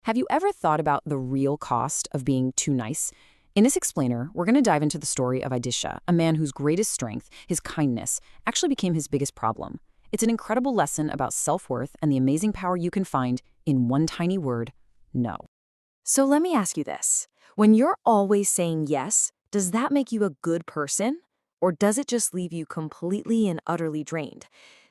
Have you ever thought about the real cost of being too nice? In this explainer, we're going to dive into the story of Aditya, a man whose greatest strength, his kindness, actually became his biggest problem. It's an incredible lesson about self-worth and the amazing power you can find in one tiny word, no. So let me ask you this. When you're always saying yes, does that make you a good person? Or does it just leave you completely and utterly drained?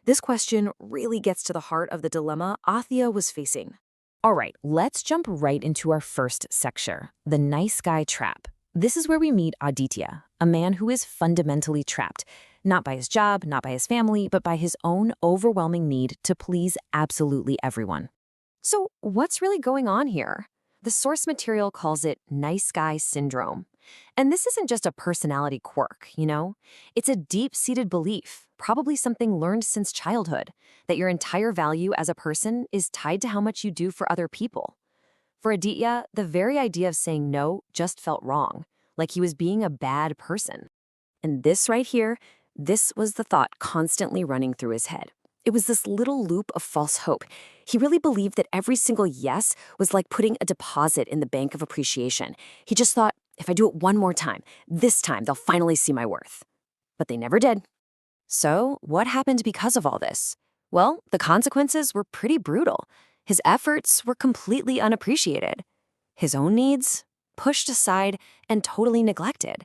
This question really gets to the heart of the dilemma Athia was facing. All right, let's jump right into our first section, the nice guy trap. This is where we meet Aditya, a man who is fundamentally trapped, not by his job, not by his family, but by his own overwhelming need to please absolutely everyone. So what's really going on here? The source material calls it nice guy syndrome. And this isn't just a personality quirk, It's a deep-seated belief, probably something learned since childhood, that your entire value as a person is tied to how much you do for other people. For Aditya, the very idea of saying no just felt wrong, like he was being a bad person. And this right here, this was the thought constantly running through his head. It was this little loop of false hope. He really believed that every single yes was like putting a deposit in the bank of appreciation. He just thought, if I do it one more time, this time they'll finally see my worth. But they never did. So what happened because of all this? Well, the consequences were pretty brutal. His efforts were completely unappreciated. His own needs pushed aside and totally neglected.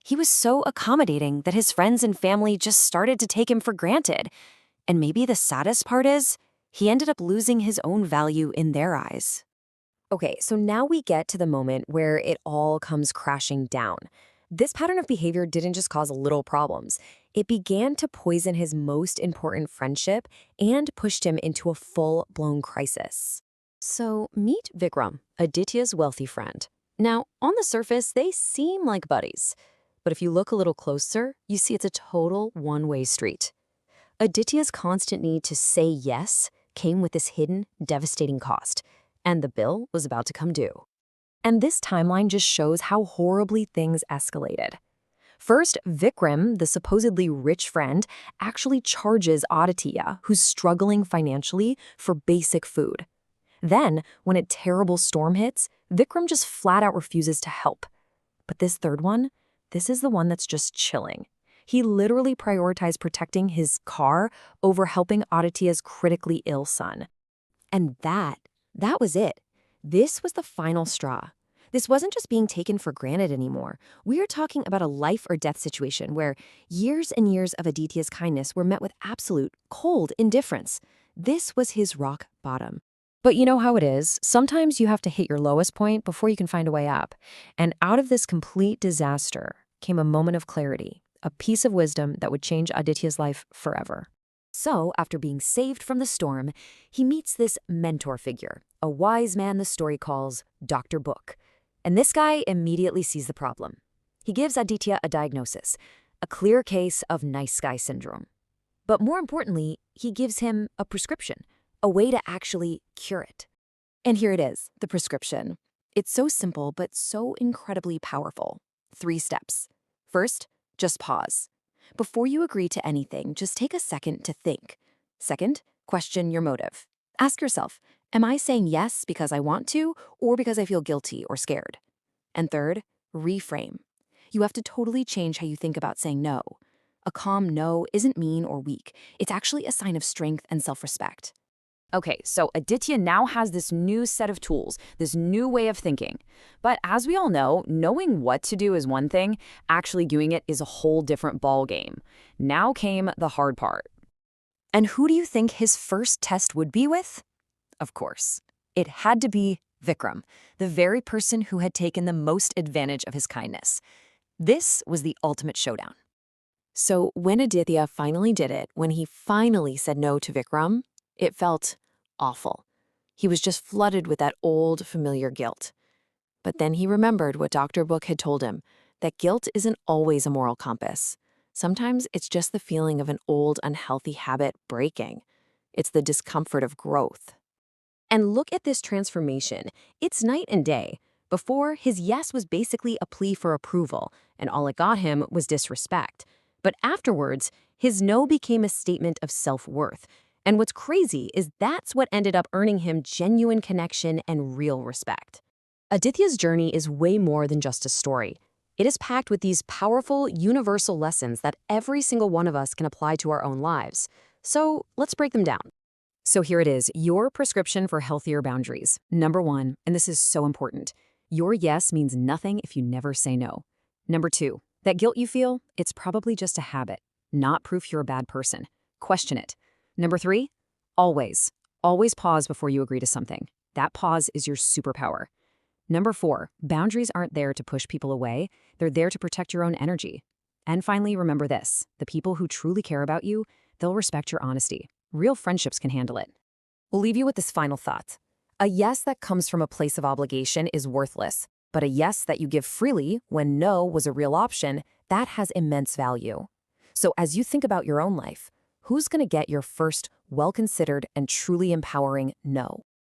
He was so accommodating that his friends and family just started to take him for granted. And maybe the saddest part is, he ended up losing his own value in their eyes. Okay, so now we get to the moment where it all comes crashing down. This pattern of behavior didn't just cause little problems. It began to poison his most important friendship and pushed him into a full-blown crisis. So meet Vikram, Aditya's wealthy friend. Now, on the surface, they seem like buddies. But if you look a little closer, you see it's a total one-way street. Aditya's constant need to say yes came with this hidden, devastating cost, and the bill was about to come due. And this timeline just shows how horribly things escalated. First, Vikram, the supposedly rich friend, actually charges Aditya, who's struggling financially, for basic food. Then, when a terrible storm hits, Vikram just flat out refuses to help. But this third one, this is the one that's just chilling. He literally prioritized protecting his car over helping Aditya's critically ill son. And that was it. This was the final straw. This wasn't just being taken for granted anymore. We are talking about a life or death situation where years and years of Aditya's kindness were met with absolute, cold indifference. This was his rock bottom. But you know how it is. Sometimes you have to hit your lowest point before you can find a way up. And out of this complete disaster came a moment of clarity, a piece of wisdom that would change Aditya's life forever. So, after being saved from the storm, he meets this mentor figure, a wise man the story calls Dr. Book. And this guy immediately sees the problem. He gives Aditya a diagnosis, a clear case of nice guy syndrome. But more importantly, he gives him a prescription, a way to actually cure it. And here it is, the prescription. It's so simple, but so incredibly powerful. 3 steps. First, just pause. Before you agree to anything, just take a second to think. Second, question your motive. Ask yourself, am I saying yes because I want to or because I feel guilty or scared? And third, reframe. You have to totally change how you think about saying no. A calm no isn't mean or weak. It's actually a sign of strength and self-respect. Okay, so Aditya now has this new set of tools, this new way of thinking. But as we all know, knowing what to do is one thing, actually doing it is a whole different ballgame. Now came the hard part. And who do you think his first test would be with? Of course, it had to be Vikram, the very person who had taken the most advantage of his kindness. This was the ultimate showdown. So when Aditya finally did it, when he finally said no to Vikram, it felt awful. He was just flooded with that old, familiar guilt. But then he remembered what Dr. Book had told him, that guilt isn't always a moral compass. Sometimes it's just the feeling of an old, unhealthy habit breaking. It's the discomfort of growth. And look at this transformation. It's night and day. Before, his yes was basically a plea for approval, and all it got him was disrespect. But afterwards, his no became a statement of self-worth. And what's crazy is that's what ended up earning him genuine connection and real respect. Aditya's journey is way more than just a story. It is packed with these powerful, universal lessons that every single one of us can apply to our own lives. So let's break them down. So here it is, your prescription for healthier boundaries. Number 1, and this is so important, your yes means nothing if you never say no. Number 2, that guilt you feel, it's probably just a habit, not proof you're a bad person. Question it. Number 3, always pause before you agree to something. That pause is your superpower. Number 4, boundaries aren't there to push people away, they're there to protect your own energy. And finally, remember this, the people who truly care about you, they'll respect your honesty. Real friendships can handle it. We'll leave you with this final thought. A yes that comes from a place of obligation is worthless, but a yes that you give freely when no was a real option, that has immense value. So as you think about your own life, who's going to get your first, well-considered, and truly empowering no?